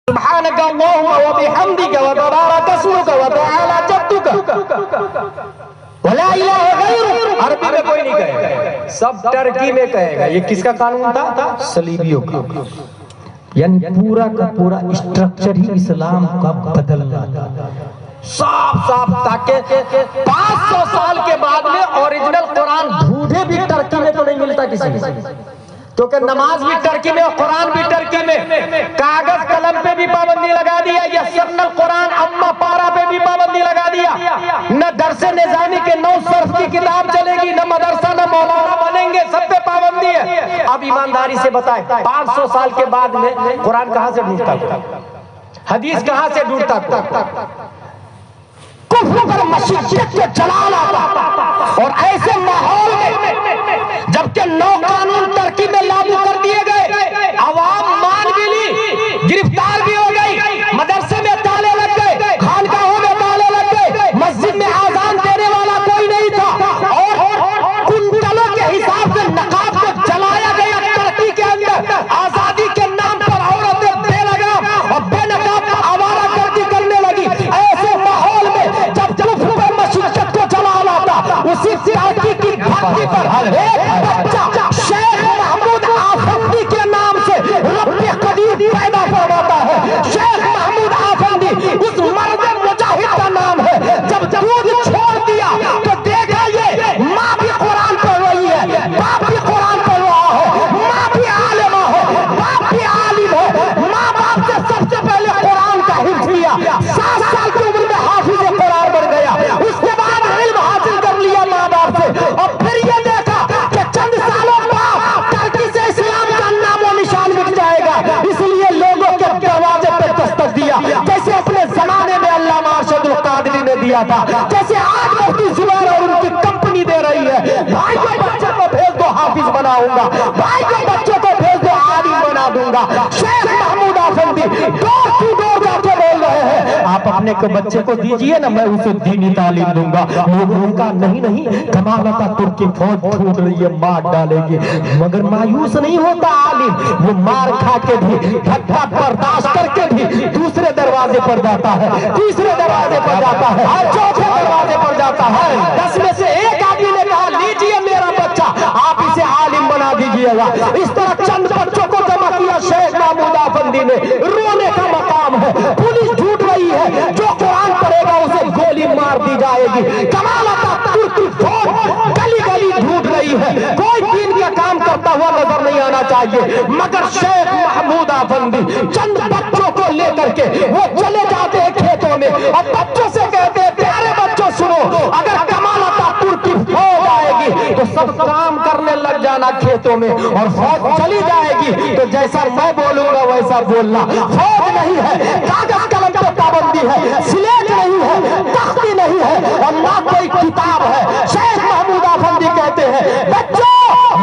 سبحانک اللہم و بحمدک و تبارک اسمک و تعالی جدک ولا الہ غیرک. عربی میں کوئی نہیں کہے گا، سب ترکی میں کہے گا. یہ کس کا قانون تھا؟ صلیبیوں کا. یعنی پورا کا پورا اسٹرکچر ہی اسلام کا بدلنا تھا صاف صاف، تاکہ 500 سال کے بعد میں اوریجنل قرآن ڈھونڈے بھی ترکی میں تو نہیں ملتا کسی میں، کیونکہ نماز بھی ترکی میں، قرآن بھی ترکی میں. کاغذ قلم پہ بھی پابندی لگا دیا، یسرنا القرآن اما پارا پہ بھی پابندی لگا دیا. نہ درس نظامی کے 9 صرف کی کتاب چلے گی، نہ مدرسہ، نہ مولانا بنیں گے، سب پہ پابندی ہے. اب ایمانداری سے بتائیں 500 سال کے بعد میں قرآن کہاں سے ڈھونڈتا تھا؟ حدیث کہاں سے ڈھونڈتا تھا؟ کفر پر مشیت کے جلال آتا. اور ایسے ماحول میں جبکہ 9 قانون ترکی میں لاگو کر دیے گئے، عوام مان بھی لی، گرفتار بھی ہو گئی، مدرسے میں تالے لگ گئے، خانقاہوں میں تالے لگ گئے، مسجد میں آذان دینے والا کوئی نہیں تھا، اور کنٹلوں کے حساب سے نقاب کو جلایا گیا ترکی کے اندر. آزادی کے نام پر عورتیں بے لگام اور بے نقاب آوارہ گردی کرنے لگی. ایسے ماحول میں جب کفر پر مشیت کو جلال آتا، اسی ترکی کی بھکتی پر ایک بچہ شیخ محمود آفندی کے نام سے رب قدیر پیدا فرماتا ہے. شیخ محمود آفندی اس مرد مجاہد کا نام ہے. جب دودھ چھوڑ دیا تو دیکھا یہ ماں بھی قرآن پڑھ رہی ہے، باپ بھی قرآن پڑھ رہا ہے، ماں بھی عالمہ ہے، باپ بھی عالم ہے. ماں باپ سے سب سے پہلے قرآن کا حفظ کیا، 7 سال کی عمر میں حافظ قرآن بن گیا. اس کے بعد علم حاصل کر لیا ماں باپ سے، اور پھر یہ دیکھا کہ چند سالوں بعد ترکی سے اسلام کا نام و نشان مٹ جائے گا. اس لیے لوگوں کے دروازے پہ دستک دیا، جیسے اپنے زمانے میں علامہ ارشد القادری نے دیا تھا، جیسے آج مفتی زبیر اور ان کی کمپنی دے رہی ہے. بھائی کو بچے کو بھیج دو حافظ بناؤں گا، بھائی کو بچے کو بھیج دو عالم بنا دوں گا. شیخ محمود آفندی ڈور ٹو ڈور جا کے بول رہے ہیں آپ اپنے کو بچے کو دیجئے نا، میں اسے دینی تعلیم دوں گا. لوگوں کا نہیں کمال ترک کی فوج ڈھونڈ رہی ہے، مار ڈالے گی. مگر مایوس نہیں ہوتا عالم، وہ مار کھا کے بھی، دھکا برداشت کر کے بھی دوسرے دروازے پر جاتا ہے، تیسرے دروازے پر جاتا ہے، چوتھے دروازے پر جاتا ہے. 10 میں سے ایک آدمی نے کہا لیجئے میرا بچہ، آپ اسے عالم بنا دیجئے گا. اس طرح چند بچوں کو جمع کیا شیخ محمود آفندی نے. رونے کا مقام ہے، پولیس ڈھونڈ رہی ہے، جو قرآن پڑھے گا اسے گولی مار دی جائے گی. کمال ترک کی فوج گلی گلی ڈھونڈ رہی ہے، کوئی دین کا کام کرتا ہوا نظر نہیں آنا چاہیے. مگر شیخ محمود آفندی چند بچوں کو لے کر کے وہ چلے جاتے ہیں کھیتوں میں، اور بچوں سے کہتے ہیں پیارے بچوں سنو، اگر کمال ترک کی فوج آئے گی تو سب کام کرنے لگ جانا کھیتوں میں، اور فوج چلی جائے گی تو جیسا میں بولوں گا ویسا بولنا. فوج نہیں ہے، کاغذ قلم پر پابندی ہے، سلیٹ نہیں ہے، تختی نہیں ہے، اور نہ کوئی کتاب ہے. شیخ محمود آفندی کہتے ہیں بچوں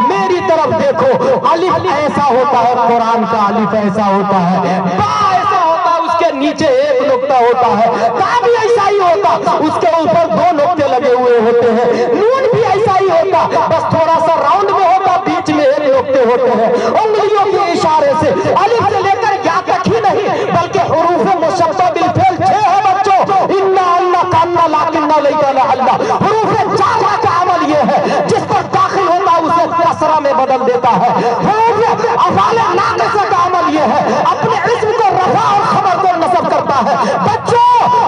میری طرف دیکھو، الف ایسا ہوتا ہے، قرآن کا الف ایسا ہوتا ہے، با ایسا ہوتا ہے، اس کے نیچے ایک نقطہ ہوتا ہے، تا بھی ایسا ہی ہوتا، اس کے اوپر 2 نقطے لگے ہوئے ہوتے ہیں، نون بھی ایسا ہی ہوتا، بس تھوڑا سا راؤنڈ میں ہوتا، بیچ میں ایک نقطے ہوتے ہیں. انگلیوں کے اشارے سے الف سے لے کر یا تک ہی نہیں بلکہ حروف مشبہ بالفعل 6 ہے بچوں. انا اللہ کانا لاکنہ لیکن اللہ، حروف جارہ کا عمل یہ ہے جس پر داخل ہوتا اسے کسرہ میں بدل دیتا ہے. حروف افعال ناقصہ کا عمل یہ ہے اپنے اسم کو رفع اور خبر کو نصب کرتا ہے. بچوں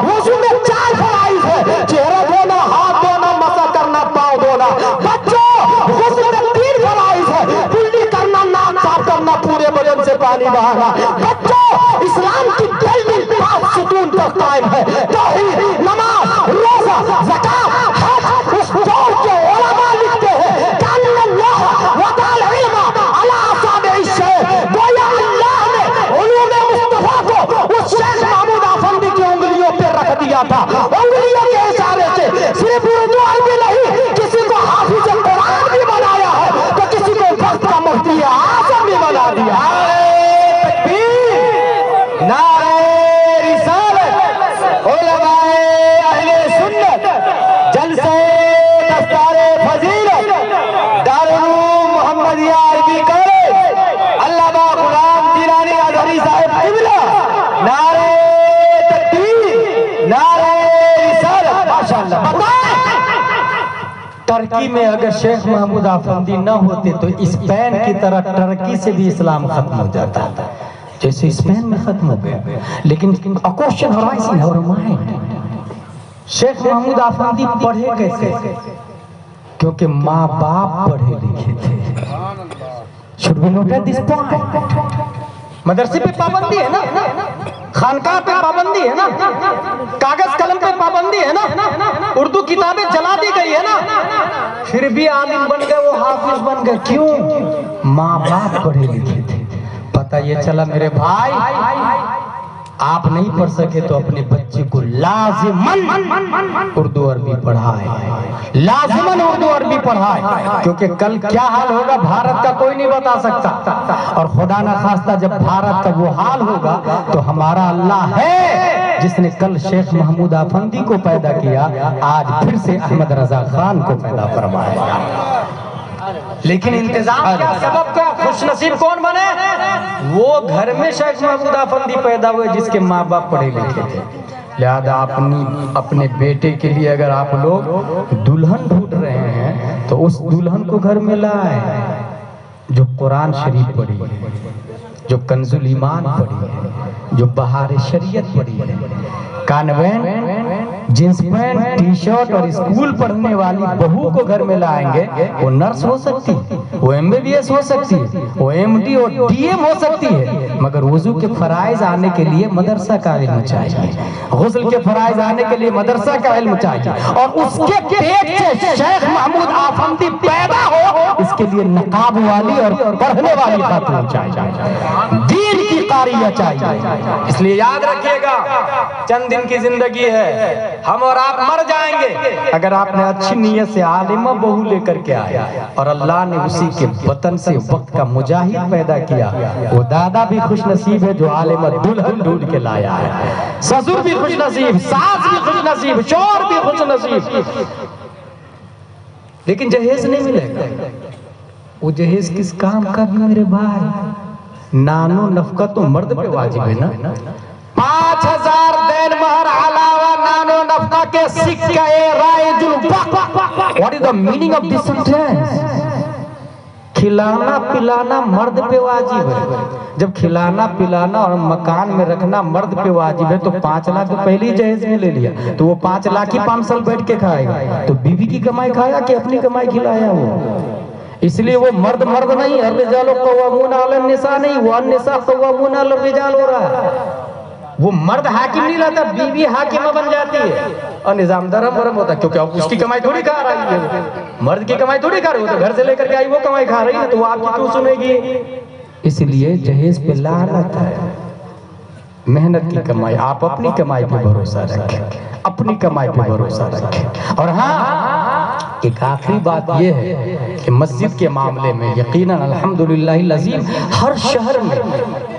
وضو میں 4 فرائض ہے، چہرہ دھونا، ہاتھ دھونا، مسح کرنا، پاؤں دھونا. بچوں غسل میں 3 فرائض ہے، کلی کرنا، ناک صاف کرنا، پورے بدن سے پانی بہانا. بچوں اسلام کی پہلی 5 ستون پر قائم ہے، توحید، نماز، روزہ، زکات، حج. اس دور کے علماء لکھتے ہیں کان اللہ وضع العلم علی اصابع الشیخ، گویا اللہ نے علوم مصطفیٰ کو اس شیخ محمود آفندی کی انگلیوں پہ رکھ دیا تھا. انگلیوں کے اشارے سے صرف اردو عربی نہیں، کسی کو حافظ قرآن بھی بنایا ہے تو کسی کو وقت کا مفتی اعظم بھی بنا دیا. نعرہ رسالت، علماء اہل سنت، جلسہ دفتر فضیلت، دارالعلوم محمدیہ عربی کالج، علامہ غلام جیلانی ازہری صاحب قبلہ. ترکی میں اگر شیخ محمود آفندی نہ ہوتے تو اسپین کی طرح ترکی سے بھی اسلام ختم ہو جاتا تھا جیسے اسپین میں ختم ہو گیا. لیکن a question arises in our mind. شیخ محمود آفندی پڑھے کیسے؟ کیونکہ ماں باپ پڑھے لکھے تھے. Should we note this point? مدرسے پہ پابندی ہے نا, خانقاہ پہ پابندی ہے نا, کاغذ قلم پہ پابندی ہے نا, اردو کتابیں جلا دی گئی ہے نا, پھر بھی عالم بن گئے, وہ حافظ بن گئے. کیوں؟ ماں باپ پڑھے لکھے تھے. پتہ یہ چلا میرے بھائی, آپ نہیں پڑھ سکے تو اپنے بچے کو لازماً اردو عربی پڑھائے, لازماً اردو عربی پڑھائے, کیونکہ کل کیا حال ہوگا بھارت کا کوئی نہیں بتا سکتا. اور خدا نہ خواستہ جب بھارت کا وہ حال ہوگا تو ہمارا اللہ ہے جس نے کل شیخ محمود آفندی کو پیدا کیا, آج پھر سے احمد رضا خان کو پیدا فرمائے گا. لیکن انتظام کیا, سبب کیا, خوش نصیب کون بنے؟ وہ گھر میں شیخ محمود آفندی پیدا ہوئے جس کے ماں باپ پڑھے لکھے تھے. لہذا اپنے بیٹے کے لیے اگر آپ لوگ دلہن ڈھونڈ رہے ہیں تو اس دلہن کو گھر میں لائیں جو قرآن شریف پڑھی ہے, جو کنز الایمان پڑھی ہے, جو بہار شریعت پڑھی ہے. کانوینٹ, جنس پینٹ, ٹی شرٹ اور اسکول پڑھنے والی بہو کو گھر میں لائیں گے, وہ نرس ہو سکتی ہے, وہ ایم بی بی ایس ہو سکتی ہے, وہ ایم ڈی اور ڈی ایم ہو سکتی ہے, مگر وضو کے فرائض آنے کے لیے مدرسہ کا علم چاہیے, غسل کے فرائض آنے کے لیے مدرسہ کا علم چاہیے. اور اس کے پیٹ سے شیخ محمود آفندی پیدا ہو, اس کے لیے نقاب والی اور پڑھنے والی خاتون چاہیے, دین کی قاریہ چاہیے. اس لیے یاد رکھیے گا, چند دن کی زندگی ہے, ہم اور آپ مر جائیں گے. اگر آپ نے اچھی نیت سے عالمہ بہو لے کر کے آیا اور اللہ نے اسی کے وطن سے وقت کا مجاہد پیدا کیا, وہ دادا بھی خوش نصیب ہے جو عالمہ دلہن ڈھونڈ کے لایا ہے, سسر بھی خوش نصیب, ساس بھی خوش نصیب, شوہر بھی خوش نصیب. لیکن جہیز نہیں ملے گا. وہ جہیز کس کام کا بھی میرے بھائی؟ نانو نفقہ تو مرد پہ واجب ہے نا. 5000 دین مہر علاوہ نانو نفقہ کے سکہ رائج الوقت. What is the meaning of this sentence? کھلانا پلانا مرد پہ واجب ہے. جب کھلانا پلانا اور مکان میں رکھنا مرد پہ واجب ہے تو 5 لاکھ تو پہلی جہیز میں لے لیا, تو وہ 5 لاکھ ہی 5 سال بیٹھ کے کھائے گا. تو بیوی کی کمائی کھایا کہ اپنی کمائی کھلایا وہ؟ اس لیے وہ مرد نہیں, الرجال قوامون علی النساء نہیں, وہ النساء قوامون علی الرجال ہو رہا ہے. وہ مرد حاکم نہیں رہتا, بیوی حاکمہ بن جاتی ہے اور نظام درم ورم ہوتا ہے, کیونکہ اس کی کمائی تھوڑی کھا رہی ہے, مرد کی کمائی تھوڑی کھا رہی ہے, تو گھر سے لے کر کے آئی وہ کمائی کھا رہی ہے, تو وہ آپ کی کیوں سنے گی؟ اس لیے جہیز پہ لعنت ہے. محنت کی کمائی, آپ اپنی کمائی پہ بھروسہ رکھیں, اپنی کمائی پہ بھروسہ رکھیں. اور ہاں, ایک آخری بات یہ ہے کہ مسجد کے معاملے میں یقیناً الحمدللہ العظیم ہر شہر میں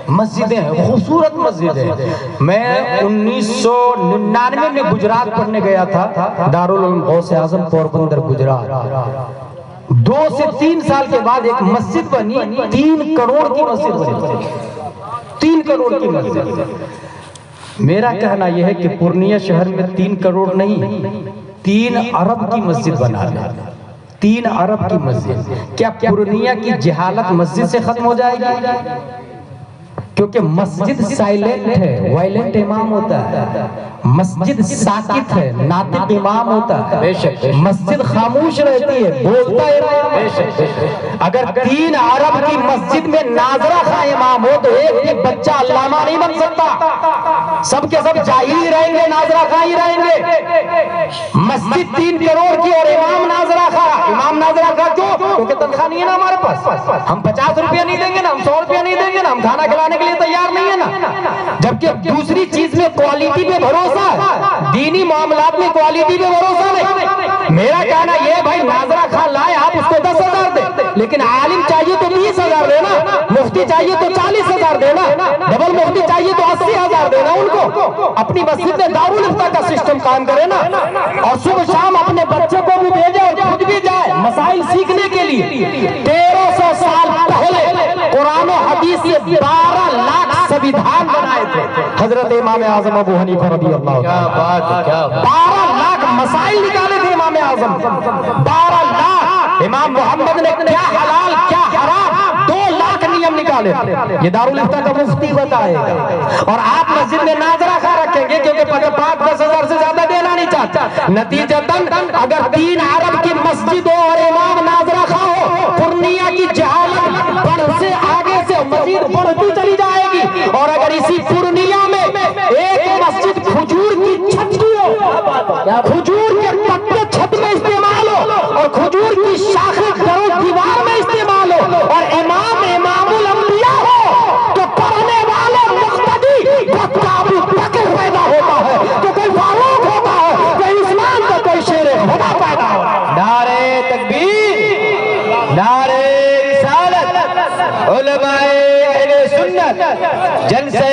مسجدیں ہیں, خوبصورت مسجدیں. میں 1999 میں گجرات پڑھنے گیا تھا, دارالعلوم غوث اعظم پوربندر گجرات. 2 سے 3 سال کے بعد ایک مسجد بنی, 3 کروڑ کی مسجد بنی, 3 کروڑ کی مسجد. میرا کہنا یہ ہے کہ پورنیہ شہر میں 3 کروڑ نہیں, 3 ارب کی مسجد بنا لیں, 3 ارب کی مسجد. کیا پورنیہ کی جہالت مسجد سے ختم ہو جائے گی؟ کیونکہ مسجد سائلنٹ ہے, وائلنٹ امام ہوتا ہے. مسجد ساکت ہے, ناطق امام ہوتا ہے. مسجد خاموش رہتی ہے, بولتا امام ہے. اگر 3 عرب کی مسجد میں ناظرہ خواہ امام ہو تو ایک بھی بچہ علامہ نہیں بن سکتا, سب کے سب جاہل ہی رہیں گے, ناظرہ خواہ ہی رہیں گے. مسجد 3 کروڑ کی اور امام ناظرہ خواہ. امام ناظرہ خواہ کیوں؟ کیونکہ تنخواہ نہیں ہے نا ہمارے پاس, ہم 50 روپیہ نہیں دیں گے نا, ہم 100 روپیہ نہیں دیں گے نا, ہم کھانا کھلانے کے لیے تیار نہیں ہے نا. جبکہ دوسری چیز میں کوالٹی پہ بھروسہ ہے, دینی معاملات میں کوالٹی پہ بھروسہ نہیں. میرا کہنا یہ بھائی, ناظرہ خواہ لائے, آپ اس کو 10,000 دیں, لیکن عالم چاہیے تو 20,000 دینا, مفتی چاہیے تو 40,000 دینا, ڈبل مفتی چاہیے تو 80,000 دینا. ان کو اپنی مسجد میں دارالفتہ کا سسٹم قائم کرے نا, اور صبح شام اپنے بچے کو بھی بھیجے اور خود بھی جائے مسائل سیکھنے کے لیے. 1300 سال پہلے قرآن و حدیث سے 12 لاکھ سویدھان بنائے تھے حضرت امام اعظم ابو حنیفہ رضی اللہ عنہ. 12 لاکھ مسائل نکالے تھے امام اعظم، 12 لاکھ امام محمد نے کیا حلال کیا حرام 2 لاکھ نیم نکالے تھے. یہ دارالفتہ کا مفتی بتائے گا. اور آپ مسجد میں ناظرہ خواہ رکھیں گے کیونکہ 5-10 ہزار سے زیادہ دینا نہیں چاہتا. نتیجتاً اگر 3 عرب کی مسجد ہو اور امام ناظرہ خواہ ہو، پورنیہ کی جہالت بڑھ سے آگے سے مزید بڑھتی چلی جائے گی. اور اگر اسی پورنیہ میں ایک مسجد کھجور کی چھت کی ہو، کھجور کے پتے چھت میں استعمال ہو اور کھجور کی شاخیں درو دیوار میں استعمال ہو اور امام الانبیاء ہو، تو پڑھنے والے مقتدی کو ابو بکر پیدا ہوتا ہے، تو کوئی فاروق ہوتا ہے، کوئی عثمان تو کوئی شیر خدا پیدا ہوتا ہے. نعرہ تکبیر، نعرہ رسالت، علماء اہل سنت، جلسہ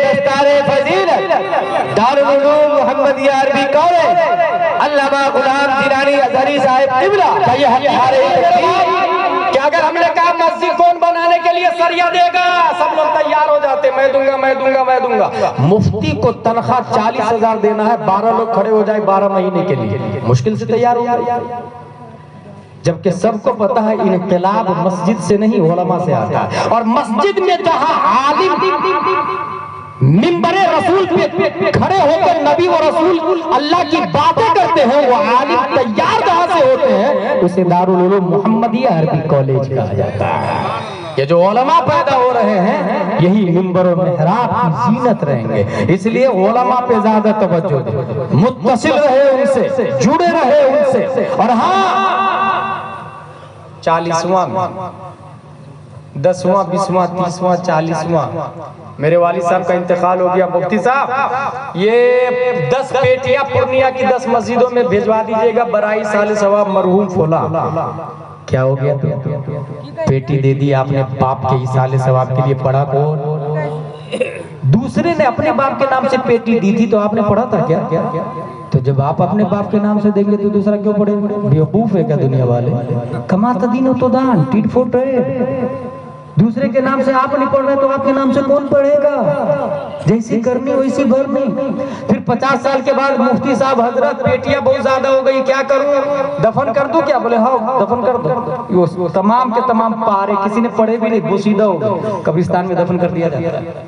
دستار فضیلت، دارالعلوم محمدیہ عربی کالج، علامہ غلام جیلانی ازہری صاحب قبلہ کا یہ ہتھیار ہے کہ اگر ہم نے کہا مسجد کون بنانے کے لیے سریا دے گا، سب لوگ تیار ہو جاتے، میں دوں گا میں دوں گا میں دوں گا. مفتی کو تنخواہ 40,000 دینا ہے، 12 لوگ کھڑے ہو جائے 12 مہینے کے لیے، مشکل سے تیار ہو جائے. جبکہ سب کو پتا ہے انقلاب مسجد سے نہیں علماء سے آتا ہے. اور مسجد میں جہاں عالم منبر رسول پہ کھڑے ہو کر نبی و رسول اللہ کی باتیں کرتے ہیں، وہ عالم تیار جہاں سے ہوتے ہیں اسے دارالعلوم محمدیہ عربی کالج کہا جاتا ہے. یہ جو علماء پیدا ہو رہے ہیں یہی منبر و محراب کی زینت رہیں گے. اس لیے علماء پہ زیادہ توجہ دیں، متصل رہے ان سے، جڑے رہے ان سے. اور ہاں 40واں 10واں 20واں 30واں 40واں میرے والد صاحب کا انتقال ہو گیا. مفتی صاحب یہ 10 پیٹیاں پورنیہ کی 10 مسجدوں میں بھیجوا دیجئے گا برائے سال ثواب مرحوم فلاں. کیا ہو گیا؟ پیٹی دے دی آپ نے باپ کے سال ثواب کے لیے. پڑھا کون؟ دوسرے نے اپنے باپ کے نام سے پیٹی دی تھی تو آپ نے پڑھا تھا کیا؟ تو جب آپ اپنے باپ کے نام سے دیں گے تو دوسرا کیوں پڑھے؟ بیوقوف ہے کیا دنیا والے؟ کما تدین و تدان، ٹیٹ فور ٹیٹ. دوسرے کے نام سے آپ نہیں پڑھ رہے تو آپ کے نام سے کون پڑھے گا؟ جیسی کرنی ویسی بھرنی. پھر 50 سال کے بعد مفتی صاحب حضرت پیٹیاں بہت زیادہ ہو گئی، کیا کروں؟ دفن کر دوں کیا؟ بولے ہاں دفن کر دو. تمام کے تمام پارے کسی نے پڑھے بھی نہیں، بوسیدہ ہو گئے، قبرستان میں دفن کر دیا جاتا ہے.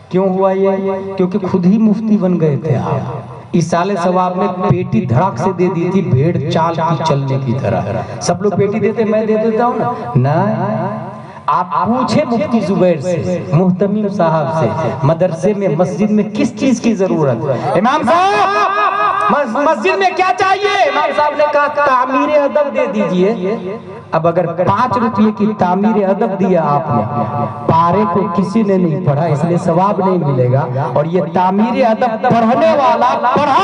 کیوں ہوا یہ؟ کیونکہ خود ہی مفتی بن گئے تھے آپ. اس سال ثواب میں پیٹی دھڑک سے دے دی تھی بھیڑ چال کی چلنے کی طرح. سب لوگ پیٹی دیتے، میں دے دیتا ہوں نا. آپ پوچھیں مفتی زبیر سے، محتمیم صاحب سے، مدرسے میں مسجد میں کس چیز کی ضرورت ہے؟ امام صاحب مسجد میں کیا چاہیے؟ امام صاحب نے کہا تعمیر ادب دے دیجئے. اب اگر 5 روپے کی تعمیر ادب دیا آپ نے، پارے کو کسی نے نہیں پڑھا اس لیے ثواب نہیں ملے گا. اور یہ تعمیر ادب پڑھنے والا پڑھا،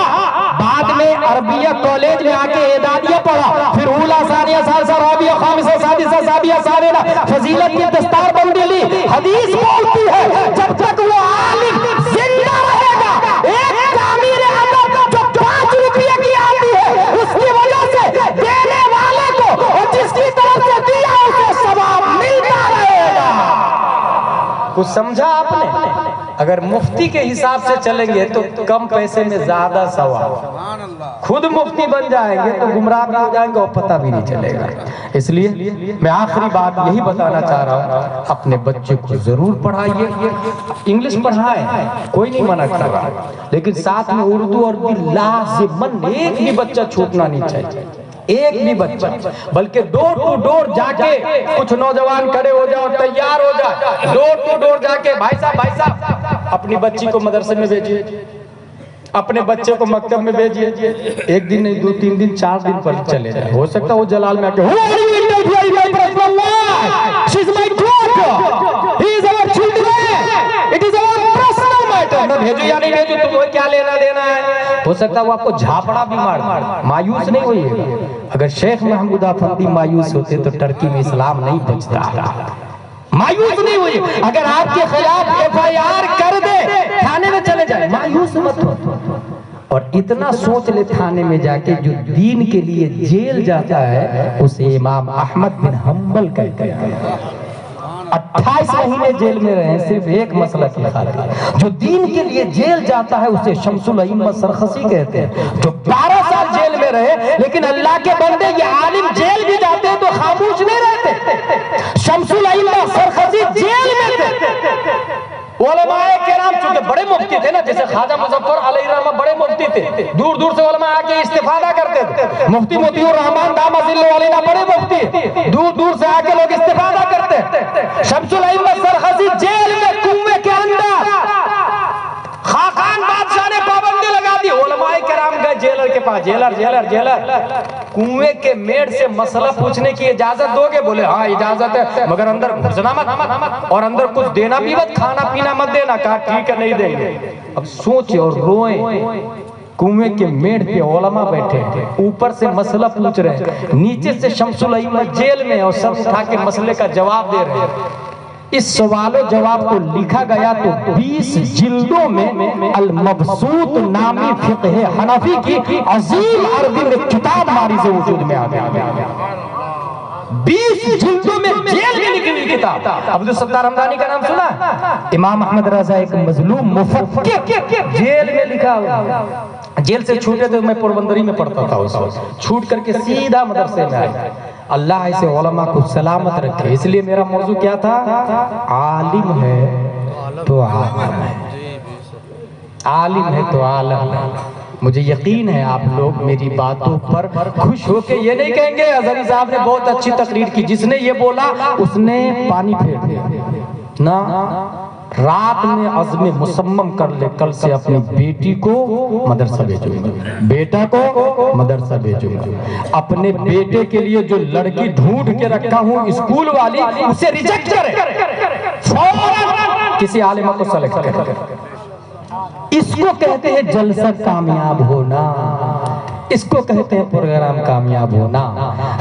بعد میں عربیہ کالج میں آ کے اعدادیہ پڑھا، پھر اولا ثانیہ ثالثہ رابعہ خامسہ سادسہ سابعہ ثامنہ فضیلت کی دستار بندی لی. حدیث بولتی ہے جب تک وہ عالم زندہ رہے گا، ایک تعمیر ادب جو 5 روپے کی آتی ہے اس کی وجہ سے دینے والے کو اور جس کی طرف سے دیا اسے ثواب ملتا رہے گا. کچھ سمجھا آپ نے؟ اگر مفتی کے حساب سے چلیں گے تو کم پیسے میں زیادہ ثواب. خود مفتی بن جائیں گے تو گمراہ بھی ہو جائیں گے اور پتہ بھی نہیں چلے گا. اس لیے میں آخری بات یہی بتانا چاہ رہا ہوں، اپنے بچے کو ضرور پڑھائیے. انگلش پڑھائیں، کوئی نہیں منع کر رہا، لیکن ساتھ میں اردو اور بھی لازماً ایک بھی بچہ چھوٹنا نہیں چاہیے. ایک بھی بچہ، بلکہ ڈور ٹو ڈور جا کے کچھ نوجوان کھڑے ہو جاؤ، تیار ہو جائے، ڈور ٹو ڈور جا کے بھائی صاحب اپنی بچی کو مدرسے میں بھیجیے، اپنے بچے کو مکتب میں بھیجیے. ایک دن نہیں 2 3 دن 4 دن پر چلے جائے. ہو سکتا ہے وہ جلال میں آ کے بھیجو یا نہیں بھیجو تمہیں کیا لینا دینا ہے. ہو سکتا ہے وہ آپ کو جھاپڑا بھی مار. مایوس نہیں ہوئیے. اگر شیخ محمود افندی مایوس ہوتے تو ترکی میں اسلام نہیں بچتا. مایوس نہیں ہوئیے. اگر آپ کے خلاف FIR کر دے تھانے میں چلے جائیں، مایوس مت ہو. اور اتنا سوچ لے تھانے میں جا کے جو دین کے لیے جیل جاتا ہے اسے امام احمد بن حنبل کہتے ہیں. 28 مہینے جیل میں رہے صرف ایک مسئلہ کی خاطر. جو دین کے لیے جیل جاتا ہے اسے شمس الائمہ سرخسی کہتے ہیں. جو 12 سال بولتے رہے، لیکن اللہ کے بندے یہ عالم جیل بھی جاتے تو خاموش نہیں رہتے۔ شمس الائمہ سرخسی جیل میں تھے۔ علماء کرام چونکہ بڑے مفتی تھے نا، جیسے خواجہ مظفر علیہ الرحمہ بڑے مفتی تھے، دور دور سے علماء آ کے استفادہ کرتے تھے۔ مفتی مطیع الرحمن دامہ ظلہ علیہ بڑے مفتی، دور دور سے آ کے لوگ استفادہ کرتے۔ شمس الائمہ سرخسی جیل میں کنویں کے اندر، خاقان بادشاہ نے پابندی لگا دی، علماء کرام گئے جیلر کے پاس، جیلر کنویں کے میڑ سے مسئلہ پوچھنے کی اجازت دو گے؟ بولے ہاں اجازت ہے، مگر اندر گھسنا مت اور اندر کچھ دینا بھی مت، کھانا پینا مت دینا۔ کہا ٹھیک ہے نہیں دیں گے۔ اب سوچے اور روئیں، کنویں کے میڑ پہ علماء بیٹھے تھے، اوپر سے مسئلہ پوچھ رہے ہیں، نیچے سے شمس الائمہ جیل میں اور سب اٹھا کے مسئلے کا جواب دے رہے ہیں۔ اس سوال و جواب کو لکھا گیا تو 20 جلدوں میں المبسوط نامی فقہ حنفی کی عظیم عربی میں کتاب ماری سے وجود میں آ گیا۔ 20 جلدوں میں جیل میں لکھی ہوئی کتاب۔ عبدالستار حمدانی کا نام سنا؟ امام احمد رضا ایک مظلوم مفکر جیل میں لکھا ہوا۔ جیل سے چھوٹے تھے، میں پوربندری میں پڑھتا تھا اس وقت، چھوٹ کر کے سیدھا مدرسے میں آئے۔ اللہ ایسے علماء کو سلامت رکھے، اس لیے میرا موضوع کیا تھا؟ عالم ہے تو عالم ہے، عالم ہے تو عالم ہے۔ مجھے یقین ہے آپ لوگ میری باتوں پر خوش ہو کے یہ نہیں کہیں گے ازہری صاحب نے بہت اچھی تقریر کی، جس نے یہ بولا اس نے پانی پھیر دیا نا۔ رات میں عزم مصمم کر لے، کل سے اپنی بیٹی کو مدرسہ بھیجوں گا، بیٹا کو مدرسہ بھیجوں گا۔ اپنے بیٹے کے لیے جو لڑکی ڈھونڈ کے رکھا ہوں اسکول والی، اسے ریجیکٹ کرے، فوراً کسی عالمہ کو سلیکٹ کرے۔ اس کو کہتے ہیں جلسہ کامیاب ہونا، اس کو کہتے ہیں پروگرام کامیاب ہونا۔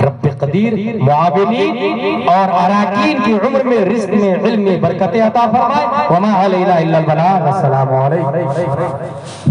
رب قدیر معاونین اور اراکین کی عمر میں، رزق میں، علم میں برکت عطا فرمائے۔ وما علینا الا البلاغ۔ السلام علیکم۔